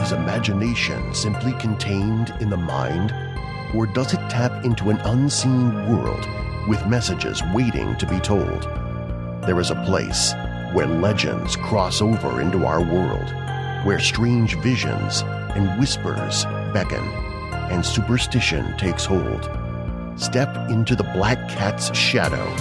Is imagination simply contained in the mind? Or does it tap into an unseen world with messages waiting to be told? There is a place where legends cross over into our world, where strange visions and whispers beckon, and superstition takes hold. Step into the Black Cat's shadow.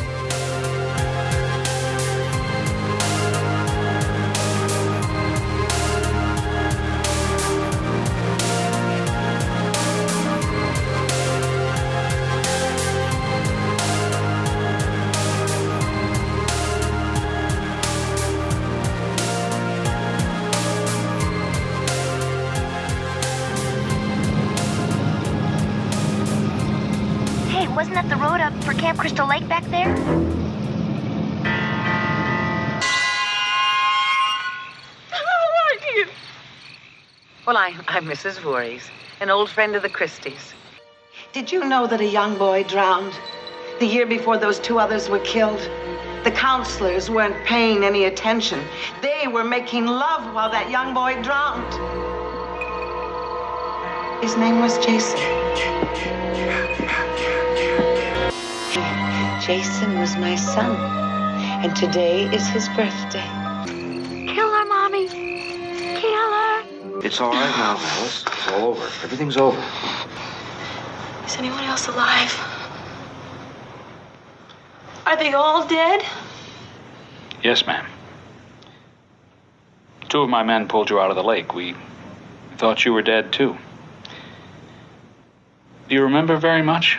Wasn't that the road up for Camp Crystal Lake back there? How are you? Well, I'm Mrs. Voorhees, an old friend of the Christies. Did you know that a young boy drowned the year before those two others were killed? The counselors weren't paying any attention. They were making love while that young boy drowned. His name was Jason. Jason was my son, and today is his birthday. Kill her, Mommy. Kill her. It's all right now, Alice. It's all over. Everything's over. Is anyone else alive? Are they all dead? Yes, ma'am. Two of my men pulled you out of the lake. We thought you were dead, too. Do you remember very much?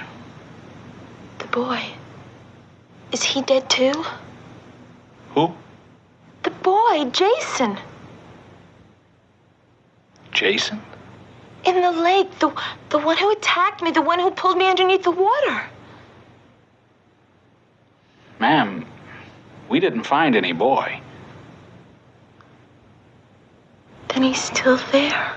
The boy. Is he dead too? Who? The boy, Jason. Jason? In the lake, the one who attacked me, the one who pulled me underneath the water. Ma'am, we didn't find any boy. Then he's still there.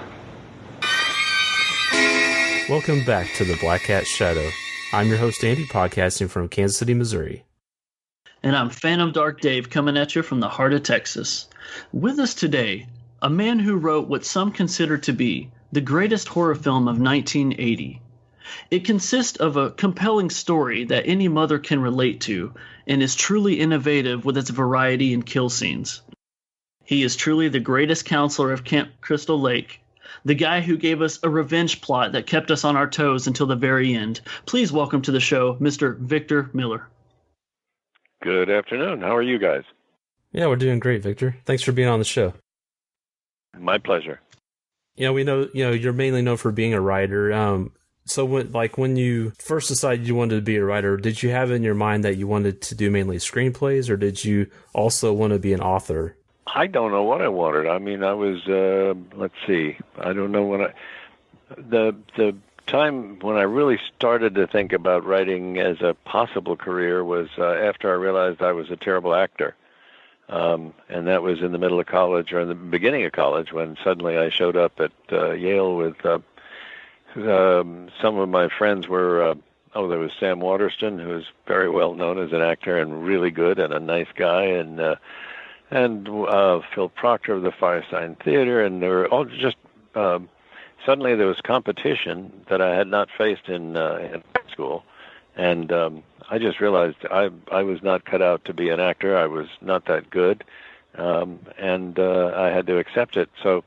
Welcome back to the Black Cat's Shadow. I'm your host, Andy, podcasting from Kansas City, Missouri. And I'm Phantom Dark Dave, coming at you from the heart of Texas. With us today, a man who wrote what some consider to be the greatest horror film of 1980. It consists of a compelling story that any mother can relate to and is truly innovative with its variety and kill scenes. He is truly the greatest counselor of Camp Crystal Lake, the guy who gave us a revenge plot that kept us on our toes until the very end. Please welcome to the show, Mr. Victor Miller. Good afternoon. How are you guys? Yeah, we're doing great, Victor. Thanks for being on the show. My pleasure. We know, you're mainly known for being a writer. So when you first decided you wanted to be a writer, did you have in your mind that you wanted to do mainly screenplays, or did you also want to be an author? I don't know what I wanted. I mean, I was, let's see. I don't know when the time when I really started to think about writing as a possible career was after I realized I was a terrible actor. And that was in the middle of college, or in the beginning of college, when suddenly I showed up at Yale with some of my friends were, there was Sam Waterston, who was very well known as an actor and really good and a nice guy, and Phil Proctor of the Firesign Theater, and they were all just, suddenly there was competition that I had not faced in high school, and I just realized I was not cut out to be an actor. I was not that good, and I had to accept it. So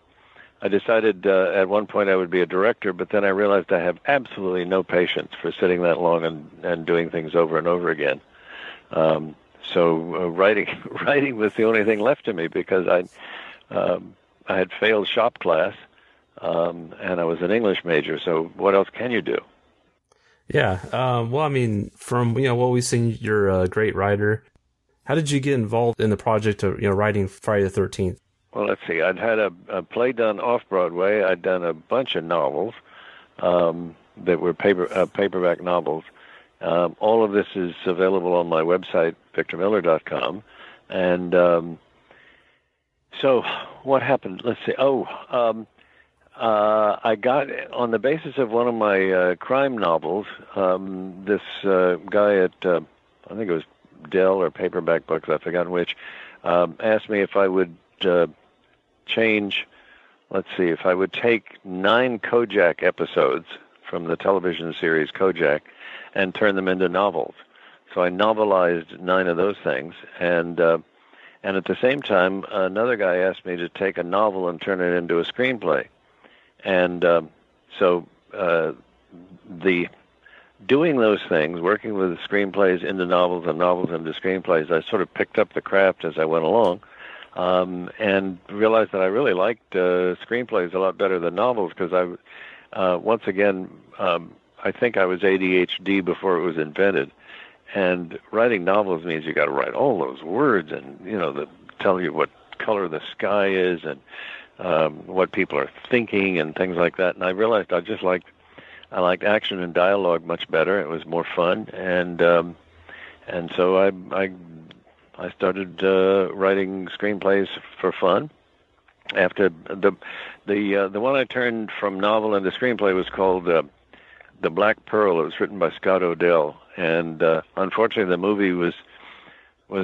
I decided at one point I would be a director, but then I realized I have absolutely no patience for sitting that long and doing things over and over again. So writing was the only thing left to me, because I had failed shop class, and I was an English major. So what else can you do? Yeah. Well, I mean, from what we've seen, you're a great writer. How did you get involved in the project of writing Friday the 13th? Well, let's see. I'd had a play done off Broadway. I'd done a bunch of novels that were paperback novels. All of this is available on my website, victormiller.com. And so what happened? Let's see. I got, on the basis of one of my crime novels, this guy at, I think it was Dell or Paperback Books, I've forgotten which, asked me if I would change let's see, if I would take 9 Kojak episodes from the television series Kojak and turn them into novels. So I novelized 9 of those things, and at the same time, another guy asked me to take a novel and turn it into a screenplay. And so the doing those things, working with screenplays into novels and novels into screenplays, I sort of picked up the craft as I went along, and realized that I really liked screenplays a lot better than novels, because once again, I think I was ADHD before it was invented. And writing novels means you got to write all those words, and that tell you what color the sky is, and what people are thinking, and things like that. And I realized I liked action and dialogue much better. It was more fun, and so I started writing screenplays for fun. After the one I turned from novel into screenplay was called The Black Pearl. It was written by Scott Odell, and unfortunately the movie was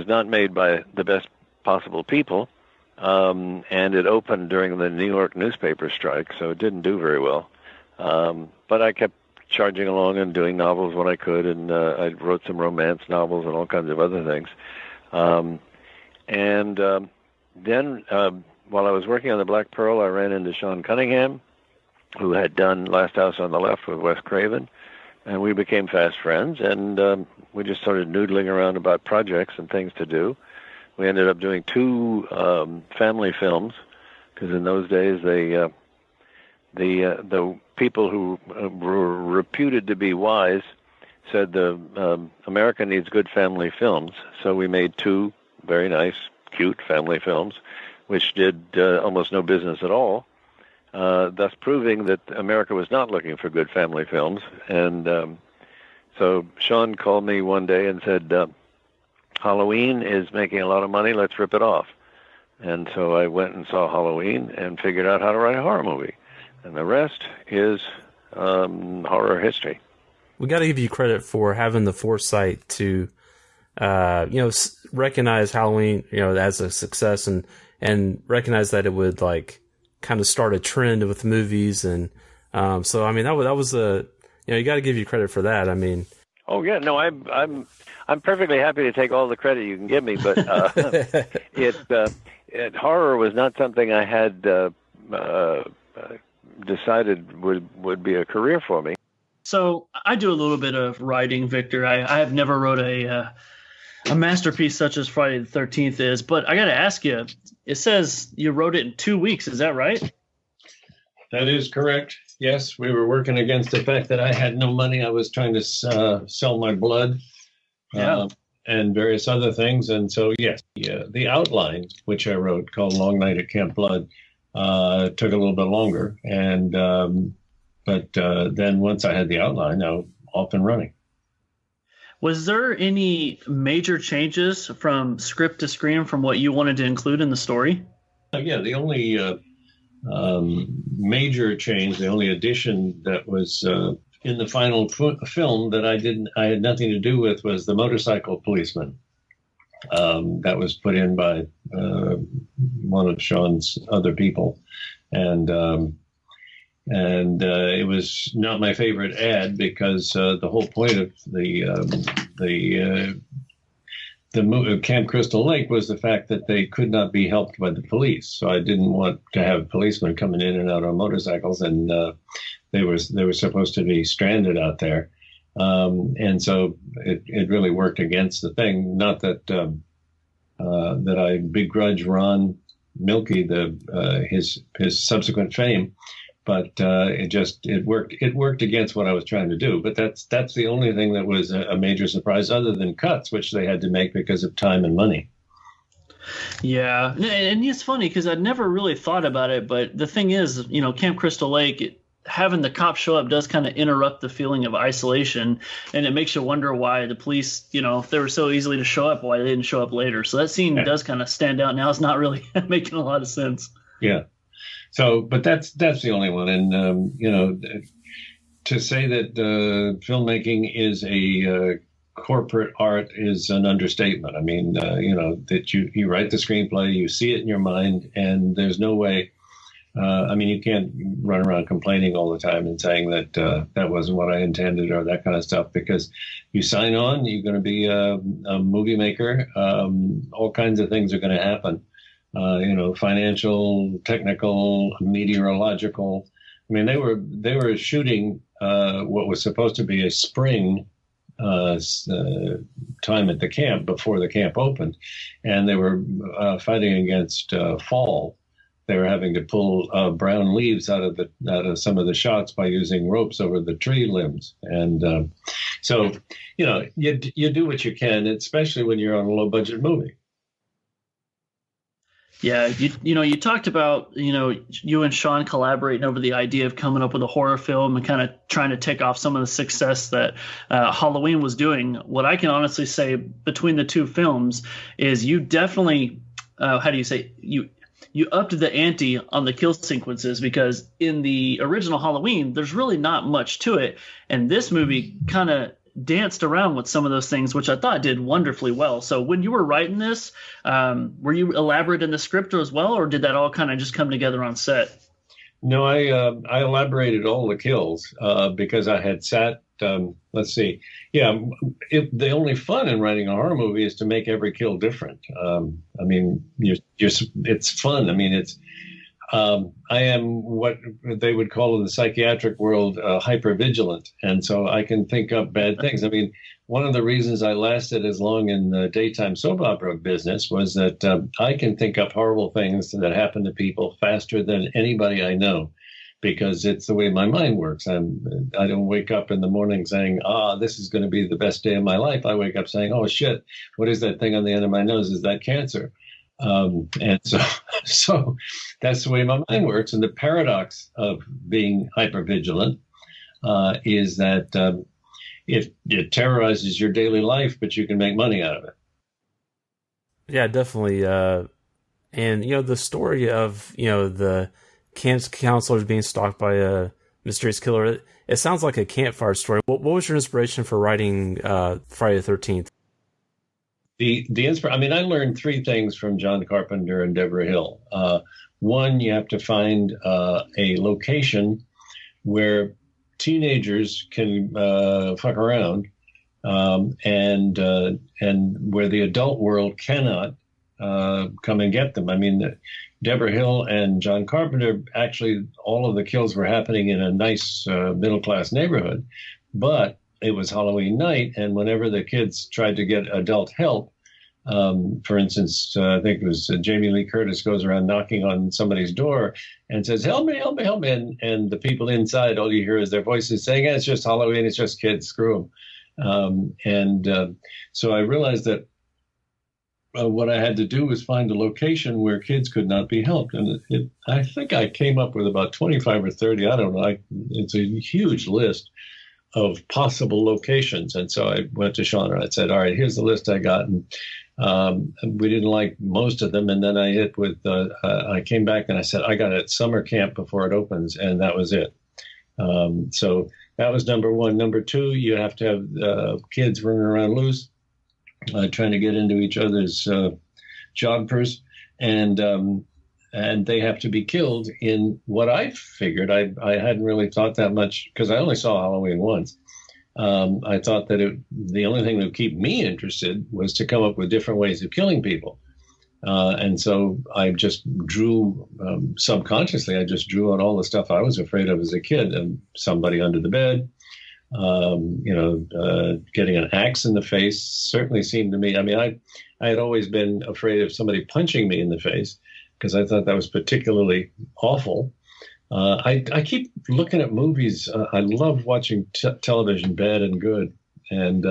not made by the best possible people, and it opened during the New York newspaper strike, so it didn't do very well. But I kept charging along and doing novels when I could, and I wrote some romance novels and all kinds of other things. Then while I was working on The Black Pearl, I ran into Sean Cunningham, who had done Last House on the Left with Wes Craven, and we became fast friends, and we just started noodling around about projects and things to do. We ended up doing 2 family films, because in those days the people who were reputed to be wise said the America needs good family films. So we made 2 very nice, cute family films, which did almost no business at all, thus proving that America was not looking for good family films. And so Sean called me one day and said, Halloween is making a lot of money, let's rip it off. And so I went and saw Halloween and figured out how to write a horror movie. And the rest is horror history. We got to give you credit for having the foresight to, recognize Halloween, as a success, and recognize that it would kind of start a trend with movies. And so, I mean, that was you got to give you credit for that. I mean, oh yeah, no, I'm perfectly happy to take all the credit you can give me, but horror was not something I had decided would be a career for me. So I do a little bit of writing, Victor. I have never wrote a masterpiece such as Friday the 13th is, but I got to ask you, it says you wrote it in 2 weeks. Is that right? That is correct. Yes, we were working against the fact that I had no money. I was trying to sell my blood and various other things. And so, yes, the outline, which I wrote called Long Night at Camp Blood, took a little bit longer. And but then once I had the outline, I was off and running. Was there any major changes from script to screen from what you wanted to include in the story? Yeah, the only major change, the only addition that was in the final film that I had nothing to do with was the motorcycle policeman. That was put in by one of Sean's other people, and it was not my favorite ad because the whole point of the Camp Crystal Lake was the fact that they could not be helped by the police. So I didn't want to have policemen coming in and out on motorcycles, and they were supposed to be stranded out there. And so it really worked against the thing. Not that that I begrudge Ron Milkey his subsequent fame, but it worked against what I was trying to do. But that's the only thing that was a major surprise, other than cuts, which they had to make because of time and money. Yeah, and it's funny because I'd never really thought about it, but the thing is, Camp Crystal Lake, having the cops show up does kind of interrupt the feeling of isolation, and it makes you wonder why the police, if they were so easily to show up, why they didn't show up later. So that scene does kind of stand out now. It's not really making a lot of sense. Yeah. So, but that's the only one. And, to say that filmmaking is a corporate art is an understatement. I mean, that you write the screenplay, you see it in your mind, and there's no way I mean, you can't run around complaining all the time and saying that that wasn't what I intended or that kind of stuff, because you sign on, you're going to be a movie maker. All kinds of things are going to happen. Financial, technical, meteorological. I mean, they were shooting what was supposed to be a spring time at the camp before the camp opened, and they were fighting against fall. They were having to pull brown leaves out of some of the shots by using ropes over the tree limbs, and so you do what you can, especially when you're on a low budget movie. Yeah, you talked about you and Sean collaborating over the idea of coming up with a horror film and kind of trying to take off some of the success that Halloween was doing. What I can honestly say between the two films is you definitely you upped the ante on the kill sequences, because in the original Halloween, there's really not much to it. And this movie kind of danced around with some of those things, which I thought did wonderfully well. So when you were writing this, were you elaborate in the script as well, or did that all kind of just come together on set? No, I elaborated all the kills because I had sat. Let's see. Yeah, the only fun in writing a horror movie is to make every kill different. I mean, it's fun. I mean, it's. I am what they would call in the psychiatric world hypervigilant, and so I can think up bad things. I mean, one of the reasons I lasted as long in the daytime soap opera business was that I can think up horrible things that happen to people faster than anybody I know, because it's the way my mind works. I don't wake up in the morning saying, this is going to be the best day of my life. I wake up saying, oh, shit, what is that thing on the end of my nose? Is that cancer? And so that's the way my mind works. And the paradox of being hypervigilant is that it terrorizes your daily life, but you can make money out of it. Yeah, definitely. And, the story of, the camp's counselors being stalked by a mysterious killer, it sounds like a campfire story. What was your inspiration for writing Friday the 13th? I mean, I learned three things from John Carpenter and Deborah Hill. One, you have to find a location where teenagers can fuck around, and where the adult world cannot come and get them. I mean, Deborah Hill and John Carpenter, actually, all of the kills were happening in a nice middle-class neighborhood, but it was Halloween night, and whenever the kids tried to get adult help, for instance, I think it was Jamie Lee Curtis goes around knocking on somebody's door and says, help me, help me, help me. And the people inside, all you hear is their voices saying, it's just Halloween, it's just kids, screw them. So I realized that what I had to do was find a location where kids could not be helped. And I think I came up with about 25 or 30, I don't know, it's a huge list of possible locations. And so I went to Sean and I said, all right, here's the list I got. And we didn't like most of them. And then I hit with, I came back and I said, I got it at summer camp before it opens. And that was it. So that was number one. Number two, you have to have kids running around loose, trying to get into each other's joggers. And they have to be killed in what I figured. I hadn't really thought that much because I only saw Halloween once. I thought that the only thing that would keep me interested was to come up with different ways of killing people. And so I just drew subconsciously. I just drew on all the stuff I was afraid of as a kid. Somebody under the bed, getting an axe in the face certainly seemed to me. I mean, I had always been afraid of somebody punching me in the face, because I thought that was particularly awful. I keep looking at movies. I love watching television, bad and good. And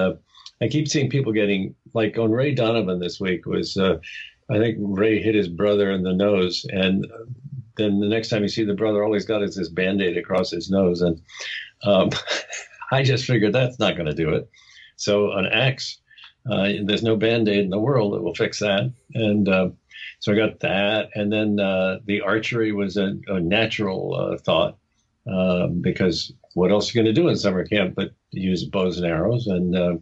I keep seeing people getting, like on Ray Donovan this week was, I think Ray hit his brother in the nose. And then the next time you see the brother, all he's got is this Band-Aid across his nose. And I just figured that's not going to do it. So an axe, there's no Band-Aid in the world that will fix that. And so I got that, and then the archery was a natural thought, because what else are you going to do in summer camp but use bows and arrows? And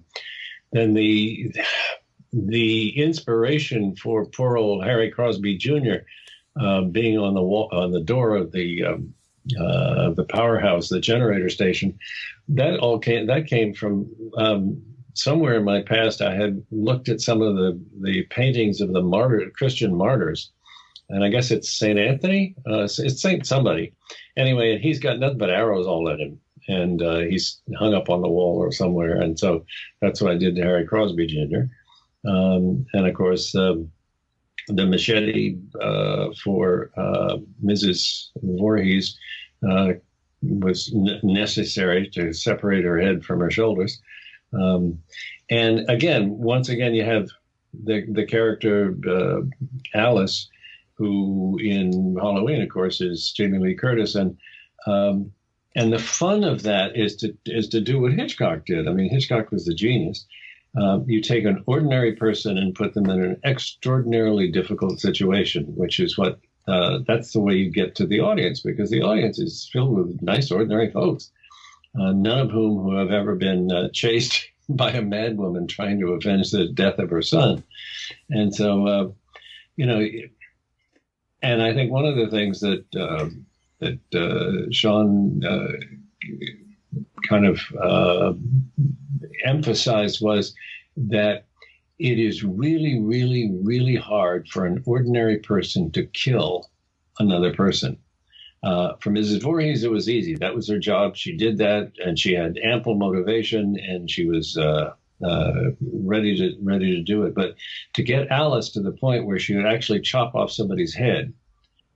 then the inspiration for poor old Harry Crosby Jr. being on the wall, on the door of the powerhouse, the generator station, that came from somewhere in my past. I had looked at some of the paintings of the Christian martyrs, and I guess it's Saint Anthony. It's Saint somebody. Anyway, he's got nothing but arrows all in him, and he's hung up on the wall or somewhere. And so that's what I did to Harry Crosby Jr. And of course, the machete for Mrs. Voorhees was necessary to separate her head from her shoulders. And once again, you have the character Alice, who in Halloween, of course, is Jamie Lee Curtis, and the fun of that is to do what Hitchcock did. I mean, Hitchcock was the genius. You take an ordinary person and put them in an extraordinarily difficult situation, which is what that's the way you get to the audience, because the audience is filled with nice, ordinary folks, none of whom have ever been chased by a madwoman trying to avenge the death of her son. And so, and I think one of the things that Sean kind of emphasized was that it is really, really, really hard for an ordinary person to kill another person. For Mrs. Voorhees, it was easy. That was her job. She did that, and she had ample motivation, and she was ready to do it. But to get Alice to the point where she would actually chop off somebody's head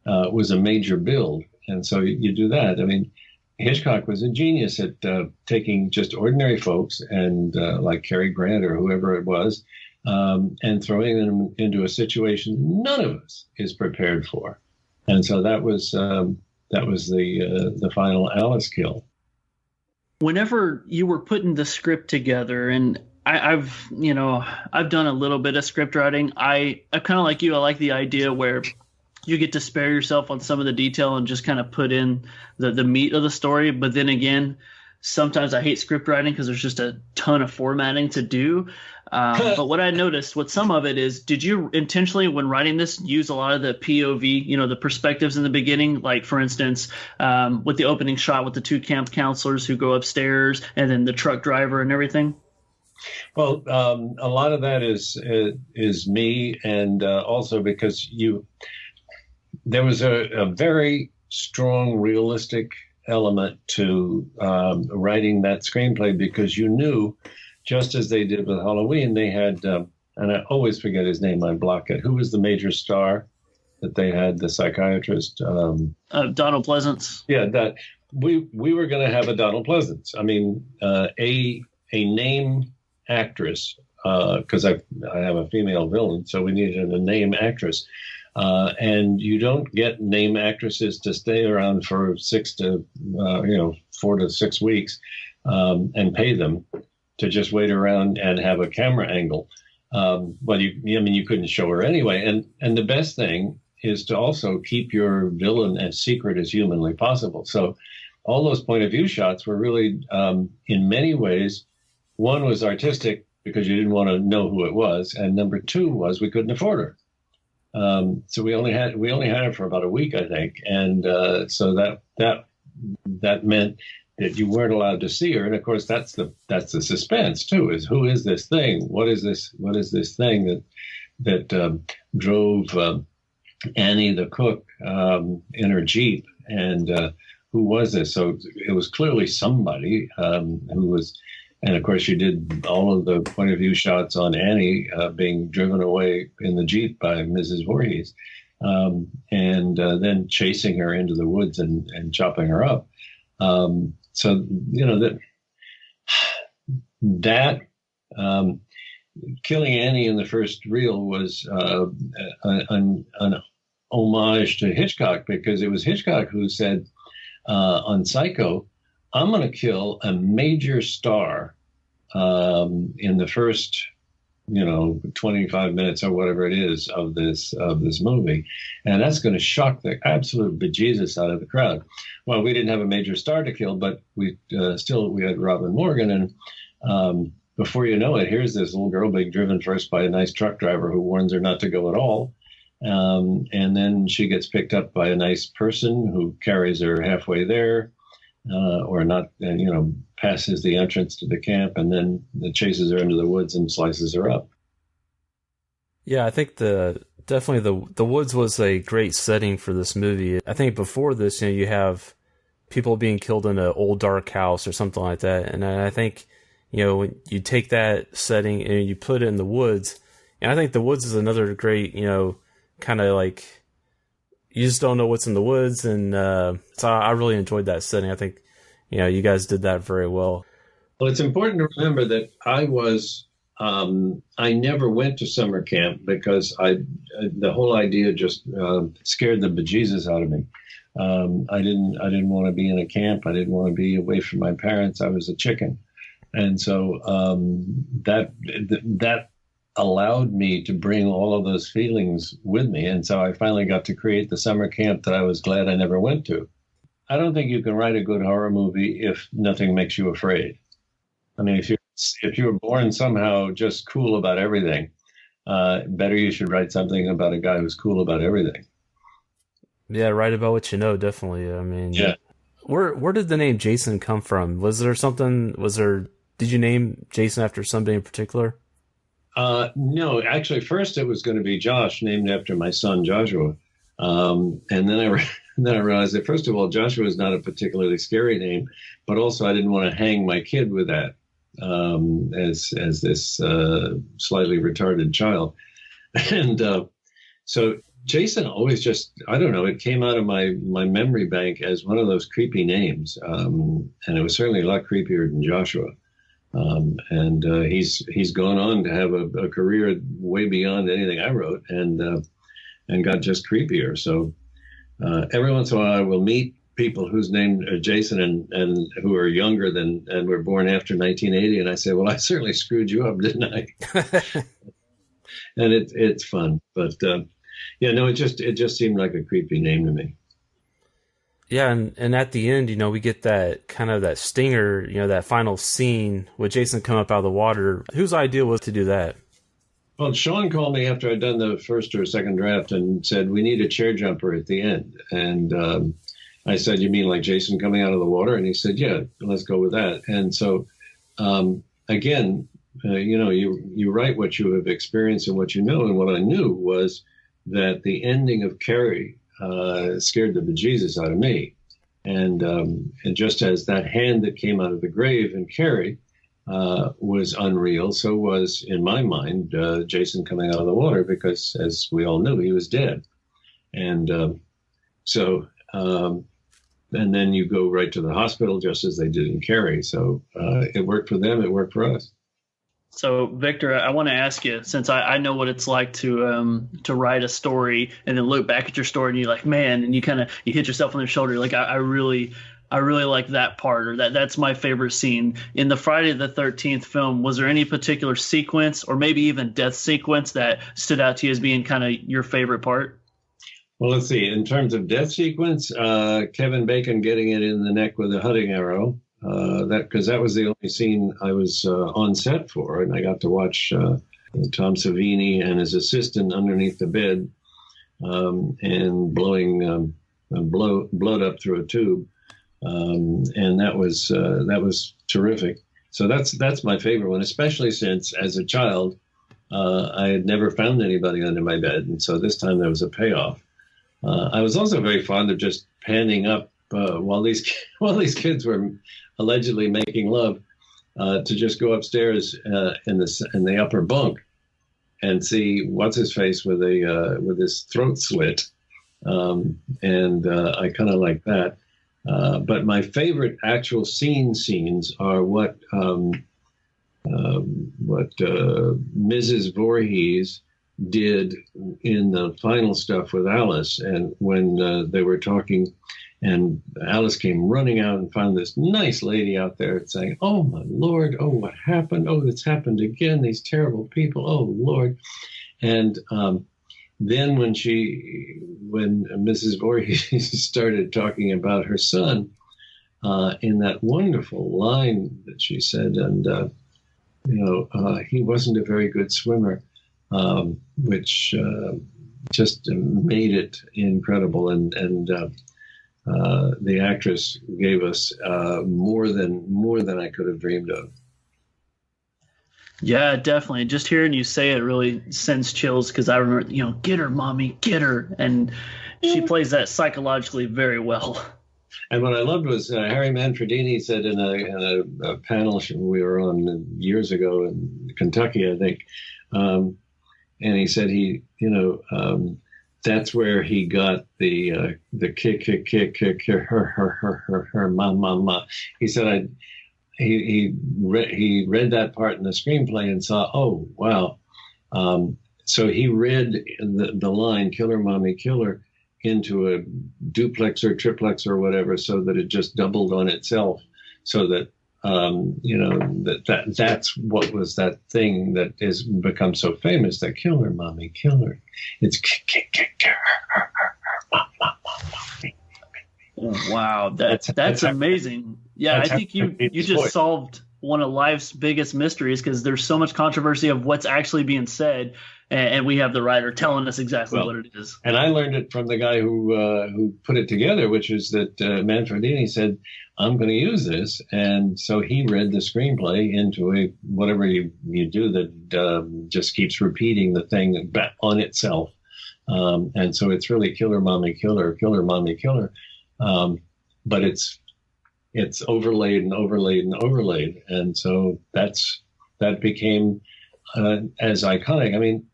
was a major build. And so you do that. I mean, Hitchcock was a genius at taking just ordinary folks and like Cary Grant or whoever it was, and throwing them into a situation none of us is prepared for. And so that was the final Alice kill. Whenever you were putting the script together, and I've done a little bit of script writing. I kind of like you. I like the idea where you get to spare yourself on some of the detail and just kind of put in the meat of the story. But then again, sometimes I hate script writing because there's just a ton of formatting to do. But what I noticed with some of it is, did you intentionally, when writing this, use a lot of the POV, the perspectives in the beginning? Like, for instance, with the opening shot with the two camp counselors who go upstairs and then the truck driver and everything? Well, a lot of that is me, and also because there was a very strong, realistic element to writing that screenplay, because you knew, just as they did with Halloween, they had, and I always forget his name, I block it. Who was the major star that they had, the psychiatrist? Donald Pleasance. Yeah, that we were going to have a Donald Pleasance. I mean, a name actress, because I have a female villain, so we needed a name actress. And you don't get name actresses to stay around for 4 to 6 weeks and pay them to just wait around and have a camera angle. But you couldn't show her anyway. And the best thing is to also keep your villain as secret as humanly possible. So all those point of view shots were really, in many ways, one was artistic because you didn't want to know who it was, and number two was we couldn't afford her. So we only had her for about a week, I think, and so that meant that you weren't allowed to see her. And of course, that's the suspense too: is who is this thing? What is this thing that drove Annie the cook in her Jeep? And who was this? So it was clearly somebody who was. And of course, you did all of the point of view shots on Annie being driven away in the Jeep by Mrs. Voorhees, and then chasing her into the woods and chopping her up. So that killing Annie in the first reel was an homage to Hitchcock, because it was Hitchcock who said on Psycho, I'm going to kill a major star in the first, 25 minutes or whatever it is of this movie, and that's going to shock the absolute bejesus out of the crowd. Well, we didn't have a major star to kill, but we had Robin Morgan, and before you know it, here's this little girl being driven first by a nice truck driver who warns her not to go at all, And then she gets picked up by a nice person who carries her halfway there, or not, passes the entrance to the camp, and then chases her into the woods and slices her up. Yeah, I think definitely the woods was a great setting for this movie. I think before this, you have people being killed in an old dark house or something like that, and I think when you take that setting and you put it in the woods, and I think the woods is another great kind of like you just don't know what's in the woods, and so I really enjoyed that setting. I think you guys did that very well. Well, it's important to remember that I never went to summer camp because the whole idea just scared the bejesus out of me. I didn't want to be in a camp. I didn't want to be away from my parents. I was a chicken, and so that allowed me to bring all of those feelings with me. And so I finally got to create the summer camp that I was glad I never went to. I don't think you can write a good horror movie if nothing makes you afraid. I mean, if you were born somehow just cool about everything, better you should write something about a guy who's cool about everything. Yeah, write about what you know, definitely. I mean, yeah. Where did the name Jason come from? Did you name Jason after somebody in particular? No, actually, first it was going to be Josh, named after my son Joshua. And then I realized that, first of all, Joshua is not a particularly scary name, but also I didn't want to hang my kid with that as this slightly retarded child. And so Jason always just, I don't know, it came out of my memory bank as one of those creepy names. And it was certainly a lot creepier than Joshua. And he's gone on to have a career way beyond anything I wrote, and got just creepier. So every once in a while I will meet people whose name are Jason and who are younger and were born after 1980, and I say, well, I certainly screwed you up, didn't I? And it's fun, but it just seemed like a creepy name to me. Yeah, and at the end, we get that kind of that stinger, that final scene with Jason come up out of the water. Whose idea was to do that? Well, Sean called me after I'd done the first or second draft and said, we need a chair jumper at the end. And I said, you mean like Jason coming out of the water? And he said, yeah, let's go with that. And so, again, you write what you have experienced and what you know. And what I knew was that the ending of Carrie scared the bejesus out of me. And just as that hand that came out of the grave in Carrie was unreal, so was, in my mind, Jason coming out of the water, because, as we all knew, he was dead. And and then you go right to the hospital, just as they did in Carrie. So it worked for them, it worked for us. So, Victor, I want to ask you, since I know what it's like to write a story and then look back at your story and you're like, man, and you hit yourself on the shoulder. You're like, I really like that part, or that's my favorite scene. In the Friday the 13th film, was there any particular sequence or maybe even death sequence that stood out to you as being kind of your favorite part? Well, let's see. In terms of death sequence, Kevin Bacon getting it in the neck with a hunting arrow. Because that was the only scene I was on set for, and I got to watch Tom Savini and his assistant underneath the bed and blowing blood up through a tube, and that was terrific. So that's my favorite one, especially since as a child I had never found anybody under my bed, and so this time there was a payoff. I was also very fond of just panning up while these kids were allegedly making love, to just go upstairs in the upper bunk and see what's his face with his throat slit, and I kind of like that. But my favorite actual scenes are what Mrs. Voorhees did in the final stuff with Alice, and when they were talking. And Alice came running out and found this nice lady out there saying, oh, my Lord, oh, what happened? Oh, it's happened again, these terrible people, oh, Lord. And then when Mrs. Voorhees started talking about her son, in that wonderful line that she said, and, he wasn't a very good swimmer, which just made it incredible, and the actress gave us more than I could have dreamed of. Yeah, definitely. Just hearing you say it really sends chills because I remember, get her, mommy, get her. And she plays that psychologically very well. And what I loved was Harry Manfredini said in a panel we were on years ago in Kentucky, I think, and he said that's where he got the kick, her, ma. He said he read that part in the screenplay and saw, oh, wow. So he read the line, kill her, mommy, kill her, into a duplex or triplex or whatever, so that it just doubled on itself, so that, that's what was that thing that has become so famous, that kill her, mommy, kill her. It's Wow, that's amazing. Yeah, I think you just solved one of life's biggest mysteries, because there's so much controversy of what's actually being said, and we have the writer telling us exactly what it is. And I learned it from the guy who put it together, which is that Manfredini said, I'm going to use this. And so he read the screenplay into whatever you do that just keeps repeating the thing on itself. And so it's really kill her, mommy, kill her, mommy, kill her. But it's overlaid and overlaid and overlaid. And so that became as iconic. I mean,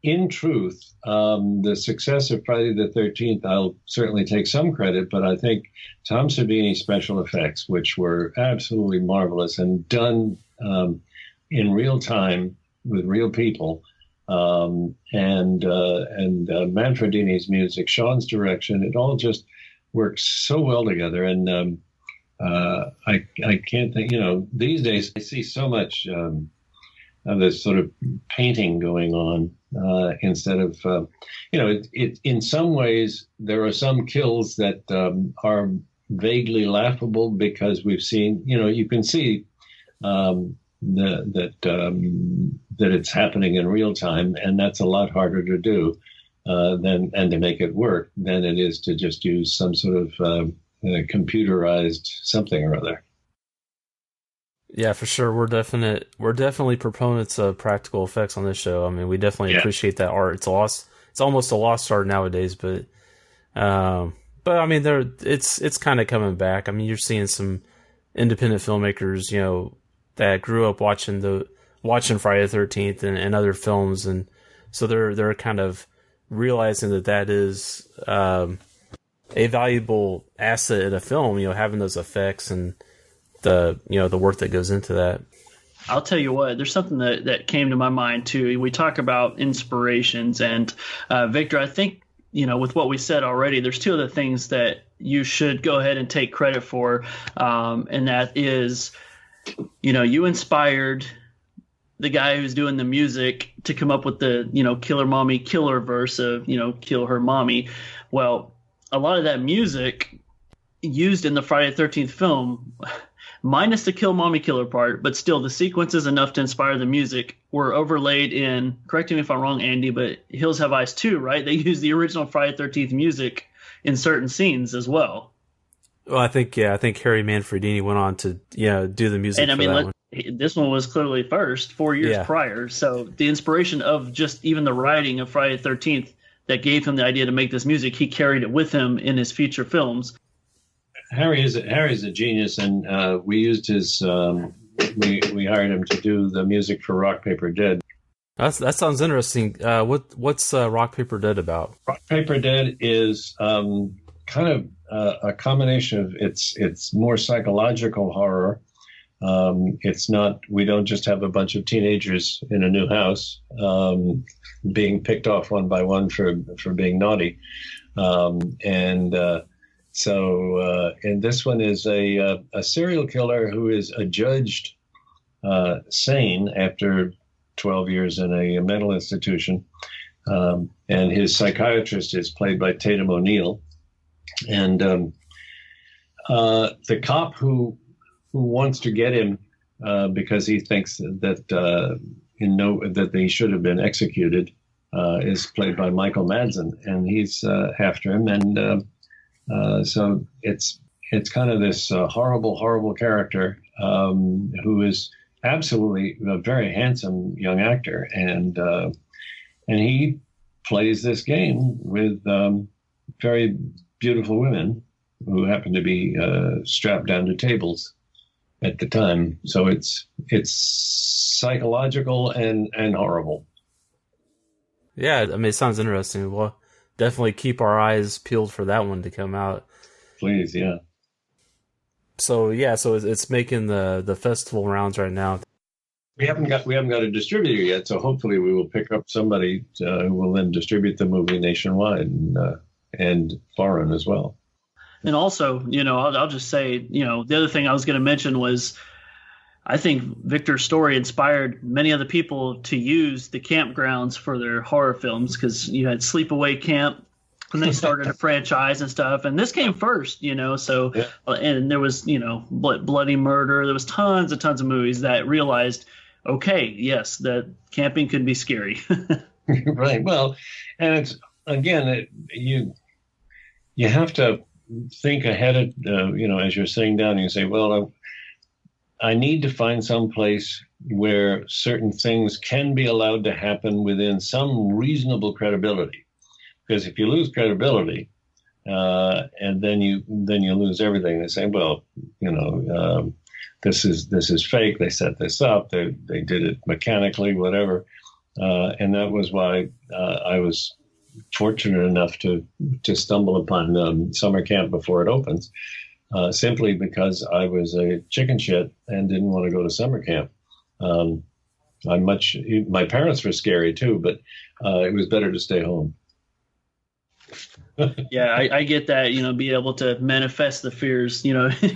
in truth, the success of Friday the 13th, I'll certainly take some credit, but I think Tom Savini's special effects, which were absolutely marvelous and done in real time with real people, and Manfredini's music, Sean's direction, it all just works so well together. And I can't think, these days I see so much of this sort of painting going on instead of, in some ways there are some kills that are vaguely laughable, because we've seen, you can see that it's happening in real time, and that's a lot harder to do and to make it work than it is to just use some sort of computerized something or other. Yeah, for sure. We're definitely proponents of practical effects on this show. I mean, we definitely appreciate that art. It's almost a lost art nowadays, but I mean, it's kind of coming back. I mean, you're seeing some independent filmmakers, that grew up watching Friday the 13th and other films, and so they're kind of realizing that is a valuable asset in a film, having those effects and the work that goes into that. I'll tell you what, there's something that came to my mind too. We talk about inspirations, and Victor, I think, with what we said already, there's two other things that you should go ahead and take credit for, and that is, you inspired the guy who's doing the music to come up with the, kill her mommy, kill her verse of, kill her mommy. Well, a lot of that music used in the Friday the 13th film, minus the kill mommy killer part, but still the sequences enough to inspire the music, were overlaid in, correct me if I'm wrong, Andy, but Hills Have Eyes 2, right? They used the original Friday the 13th music in certain scenes as well. Well, I think Harry Manfredini went on to do the music. And I mean, this one was clearly first 4 years prior. So the inspiration of just even the writing of Friday the 13th that gave him the idea to make this music, he carried it with him in his future films. Harry's a genius, and we used his. We hired him to do the music for Rock Paper Dead. That sounds interesting. What's Rock Paper Dead about? Rock Paper Dead is kind of a combination of it's more psychological horror. It's not. We don't just have a bunch of teenagers in a new house being picked off one by one for being naughty, So this one is a serial killer who is adjudged sane after 12 years in a mental institution, and his psychiatrist is played by Tatum O'Neal, and the cop who wants to get him because he thinks that that he should have been executed is played by Michael Madsen, and he's after him, and so it's kind of this horrible character who is absolutely a very handsome young actor, and he plays this game with very beautiful women who happen to be strapped down to tables at the time. So it's psychological and horrible. Yeah, I mean, it sounds interesting. We'll definitely keep our eyes peeled for that one to come out. Please, yeah. So it's making the festival rounds right now. We haven't got a distributor yet, so hopefully we will pick up somebody who will then distribute the movie nationwide and foreign as well. And also, I'll just say, the other thing I was going to mention was, I think Victor's story inspired many other people to use the campgrounds for their horror films, because you had Sleepaway Camp, and they started a franchise and stuff. And this came first, so, yeah. And there was, Bloody Murder. There was tons of movies that realized, okay, yes, that camping could be scary. Right. Well, and it's, again, you have to think ahead of, as you're sitting down and you say, well, I need to find some place where certain things can be allowed to happen within some reasonable credibility. Because if you lose credibility, and then you lose everything, they say, well, this is fake. They set this up. They did it mechanically, whatever. And that was why I was fortunate enough to stumble upon summer camp before it opens. Simply because I was a chicken shit and didn't want to go to summer camp. My parents were scary too, but it was better to stay home. Yeah, I get that, be able to manifest the fears,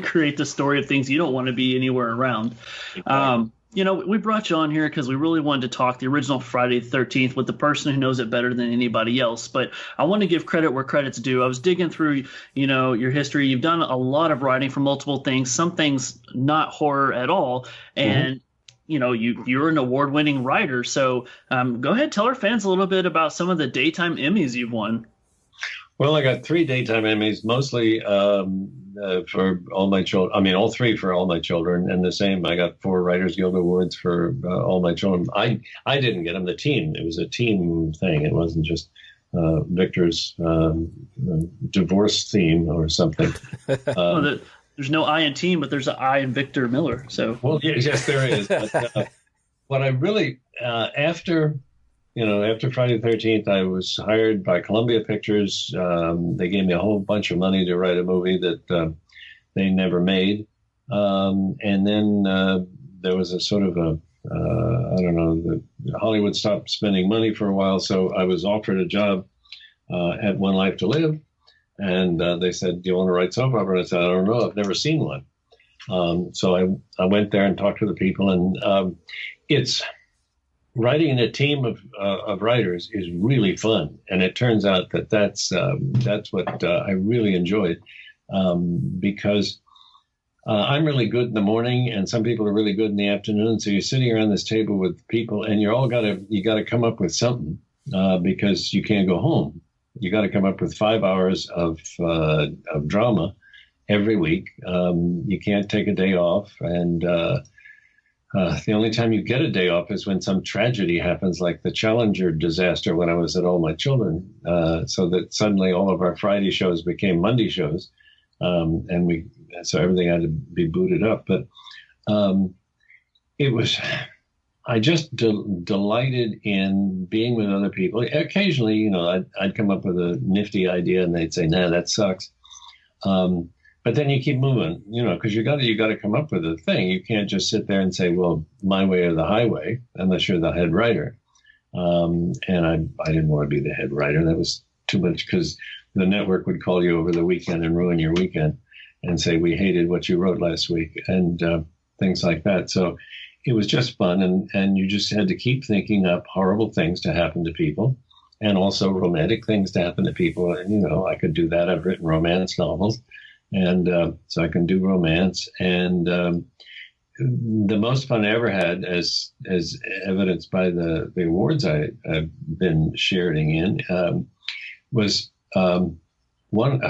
create the story of things you don't want to be anywhere around. Exactly. We brought you on here because we really wanted to talk the original Friday the 13th with the person who knows it better than anybody else. But I want to give credit where credit's due. I was digging through, your history. You've done a lot of writing for multiple things, some things not horror at all. And, you're an award-winning writer. So go ahead, tell our fans a little bit about some of the daytime Emmys you've won. Well, I got 3 daytime Emmys, mostly for all my children. I mean, all 3 for all my children, and the same. I got 4 Writers Guild Awards for all my children. I didn't get them. The team. It was a team thing. It wasn't just Victor's divorce theme or something. There's no I in team, but there's an I in Victor Miller. So well, yes, there is. But, what I really after Friday the 13th, I was hired by Columbia Pictures. They gave me a whole bunch of money to write a movie that they never made. And then there was a sort of Hollywood stopped spending money for a while. So I was offered a job at One Life to Live. And they said, do you want to write soap opera? And I said, I don't know. I've never seen one. So I went there and talked to the people. And it's... writing in a team of writers is really fun, and it turns out that's what I really enjoyed, because I'm really good in the morning, and some people are really good in the afternoon. So you're sitting around this table with people, and you got to come up with something, because you can't go home. You got to come up with 5 hours of drama every week. You can't take a day off, and the only time you get a day off is when some tragedy happens, like the Challenger disaster when I was at All My Children, so that suddenly all of our Friday shows became Monday shows, so everything had to be booted up. But I just delighted in being with other people. Occasionally, I'd come up with a nifty idea and they'd say, nah, that sucks. But then you keep moving, because you got to come up with a thing. You can't just sit there and say, well, my way or the highway, unless you're the head writer. And I didn't want to be the head writer. That was too much, because the network would call you over the weekend and ruin your weekend and say, we hated what you wrote last week, and things like that. So it was just fun. And you just had to keep thinking up horrible things to happen to people, and also romantic things to happen to people. And, I could do that. I've written romance novels. And so I can do romance. And the most fun I ever had, as evidenced by the awards I've been sharing in, was one.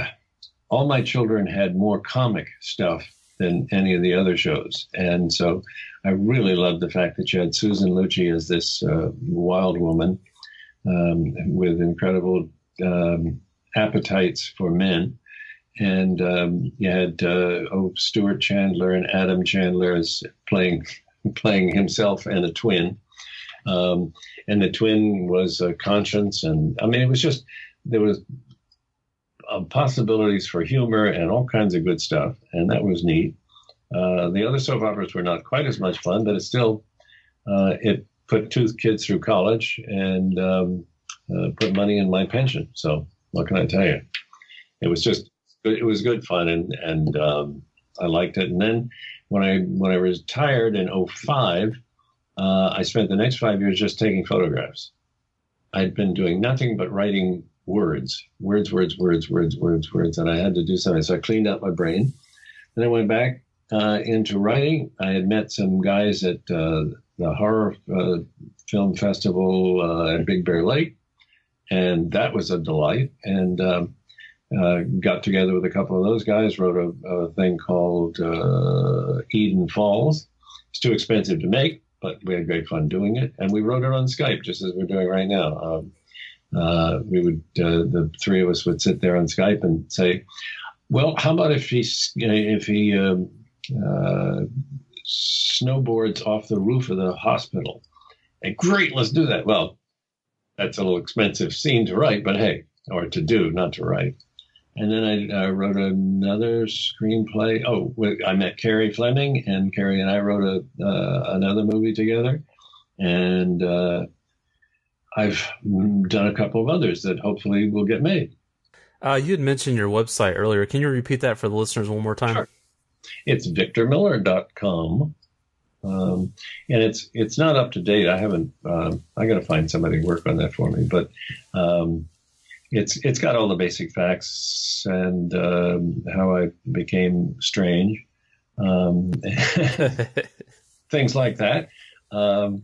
All my children had more comic stuff than any of the other shows, and so I really loved the fact that you had Susan Lucci as this wild woman with incredible appetites for men. And you had Stuart Chandler and Adam Chandler as playing himself and a twin. And the twin was Conscience. And I mean, it was just, there was possibilities for humor and all kinds of good stuff. And that was neat. The other soap operas were not quite as much fun, but it still, it put two kids through college and put money in my pension. So what can I tell you? It was good fun, and I liked it. And then when I retired in 2005, I spent the next 5 years just taking photographs. I'd been doing nothing but writing words, and I had to do something. So I cleaned out my brain. Then I went back into writing. I had met some guys at the horror film festival at Big Bear Lake, and that was a delight. And got together with a couple of those guys, wrote a thing called Eden Falls. It's too expensive to make, but we had great fun doing it. And we wrote it on Skype, just as we're doing right now. We would, the three of us would sit there on Skype and say, well, how about if he snowboards off the roof of the hospital? And great, let's do that. Well, that's a little expensive scene to write, but hey, or to do, not to write. And then I wrote another screenplay. Oh, I met Carrie Fleming, and Carrie and I wrote another movie together. And I've done a couple of others that hopefully will get made. You had mentioned your website earlier. Can you repeat that for the listeners one more time? Sure. It's victormiller.com. And it's not up to date. I haven't, I got to find somebody to work on that for me, but, it's got all the basic facts and, how I became strange, things like that. And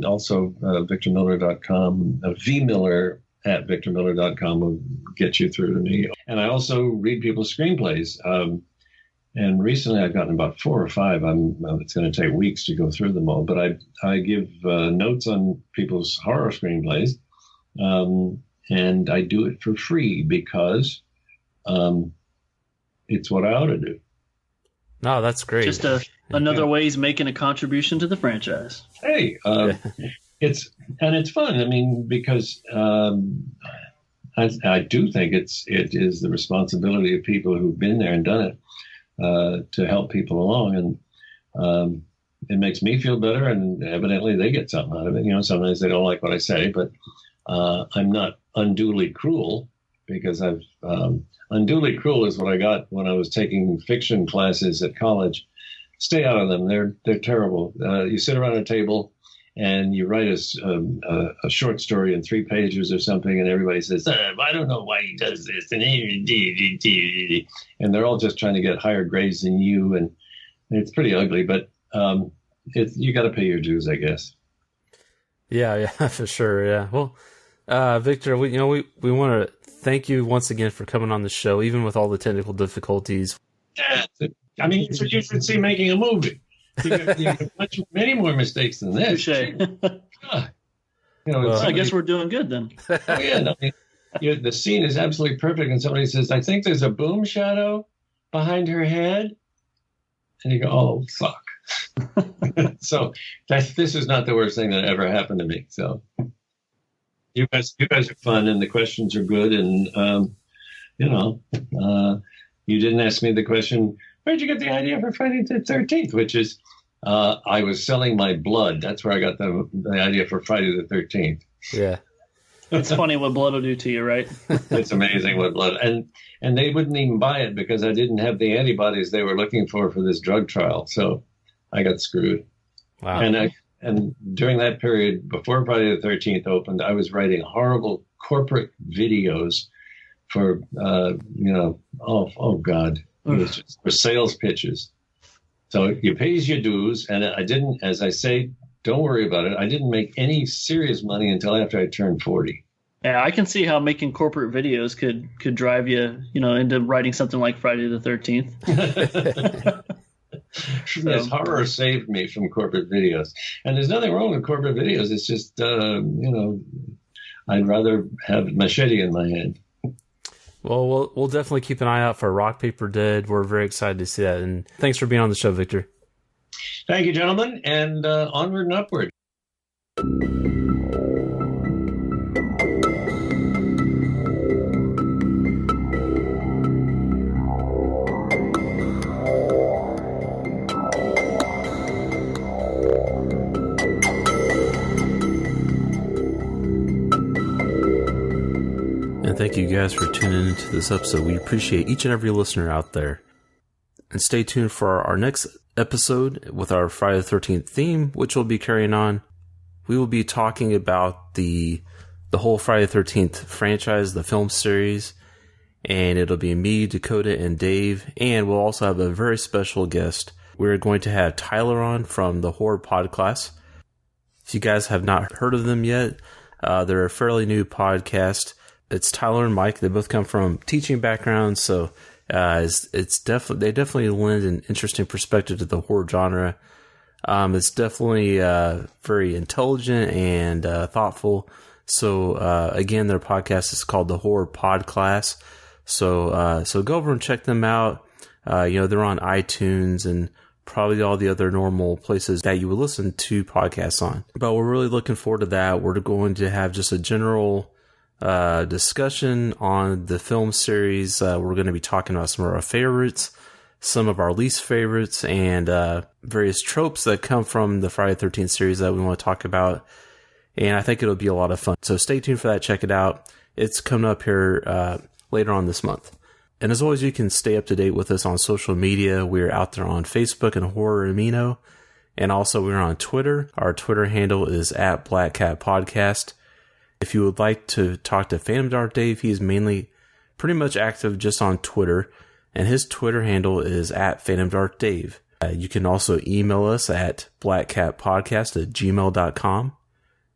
also, victormiller.com, vmiller@victormiller.com will get you through to me. And I also read people's screenplays. And recently I've gotten about 4 or 5. It's going to take weeks to go through them all, but I give notes on people's horror screenplays, and I do it for free because it's what I ought to do. No, that's great. Just another way he's making a contribution to the franchise. Hey, it's fun. I mean, because I do think it is the responsibility of people who've been there and done it. To help people along, and it makes me feel better, and evidently they get something out of it. You know, sometimes they don't like what I say, but I'm not unduly cruel, because unduly cruel is what I got when I was taking fiction classes at college. Stay out of them; they're terrible. You sit around a table and you write a short story in 3 pages or something, and everybody says, I don't know why he does this, and they're all just trying to get higher grades than you, and it's pretty ugly, but you got to pay your dues, I guess. Yeah, for sure, yeah. Well, Victor, we want to thank you once again for coming on the show, even with all the technical difficulties. Yeah, I mean, it's what you should see making a movie. You got many more mistakes than this. I guess we're doing good then. Oh, yeah, I mean, the scene is absolutely perfect, and somebody says, I think there's a boom shadow behind her head. And you go, oh, fuck. So this is not the worst thing that ever happened to me. So you guys are fun, and the questions are good. And, you didn't ask me the question, where'd you get the idea for Friday the 13th? Which is, I was selling my blood. That's where I got the idea for Friday the 13th. Yeah. It's funny what blood will do to you, right? It's amazing what blood. And they wouldn't even buy it because I didn't have the antibodies they were looking for this drug trial. So I got screwed. Wow. And during that period, before Friday the 13th opened, I was writing horrible corporate videos for, oh God. It was just for sales pitches. So you pay your dues, and I didn't, as I say, don't worry about it. I didn't make any serious money until after I turned 40. Yeah, I can see how making corporate videos could drive you, into writing something like Friday the 13th. Yes, horror saved me from corporate videos. And there's nothing wrong with corporate videos. It's just, I'd rather have machete in my hand. Well, we'll definitely keep an eye out for Rock, Paper, Dead. We're very excited to see that. And thanks for being on the show, Victor. Thank you, gentlemen, and onward and upward. And thank you guys for tuning into this episode. We appreciate each and every listener out there. And stay tuned for our next episode with our Friday the 13th theme, which we'll be carrying on. We will be talking about the whole Friday the 13th franchise, the film series, and it'll be me, Dakota, and Dave, and we'll also have a very special guest. We're going to have Tyler on from the Horror Podcast. If you guys have not heard of them yet, they're a fairly new podcast. It's Tyler and Mike. They both come from teaching backgrounds, so they definitely lend an interesting perspective to the horror genre. It's definitely very intelligent and thoughtful. So again, their podcast is called the Horror Podcast. So go over and check them out. They're on iTunes and probably all the other normal places that you would listen to podcasts on. But we're really looking forward to that. We're going to have just a general discussion on the film series. We're going to be talking about some of our favorites, some of our least favorites, and various tropes that come from the Friday the 13th series that we want to talk about. And I think it'll be a lot of fun. So stay tuned for that. Check it out. It's coming up here later on this month. And as always, you can stay up to date with us on social media. We're out there on Facebook and Horror Amino. And also we're on Twitter. Our Twitter handle is @BlackCatPodcast. If you would like to talk to Phantom Dark Dave, he is mainly pretty much active just on Twitter, and his Twitter handle is @PhantomDarkDave. You can also email us at blackcatpodcast@gmail.com.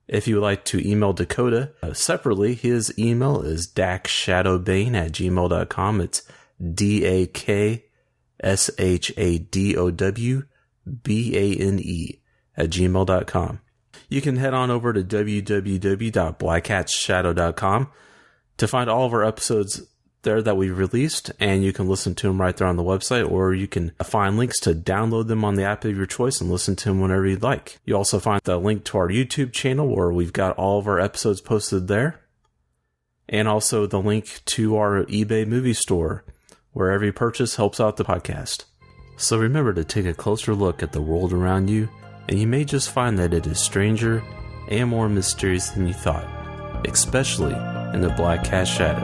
If you would like to email Dakota separately, his email is dakshadowbane@gmail.com. It's DAKSHADOWBANE@gmail.com. You can head on over to www.blackcatshadow.com to find all of our episodes there that we've released, and you can listen to them right there on the website, or you can find links to download them on the app of your choice and listen to them whenever you'd like. You also find the link to our YouTube channel where we've got all of our episodes posted there, and also the link to our eBay movie store where every purchase helps out the podcast. So remember to take a closer look at the world around you, and you may just find that it is stranger and more mysterious than you thought, especially in the Black Cat Shadow.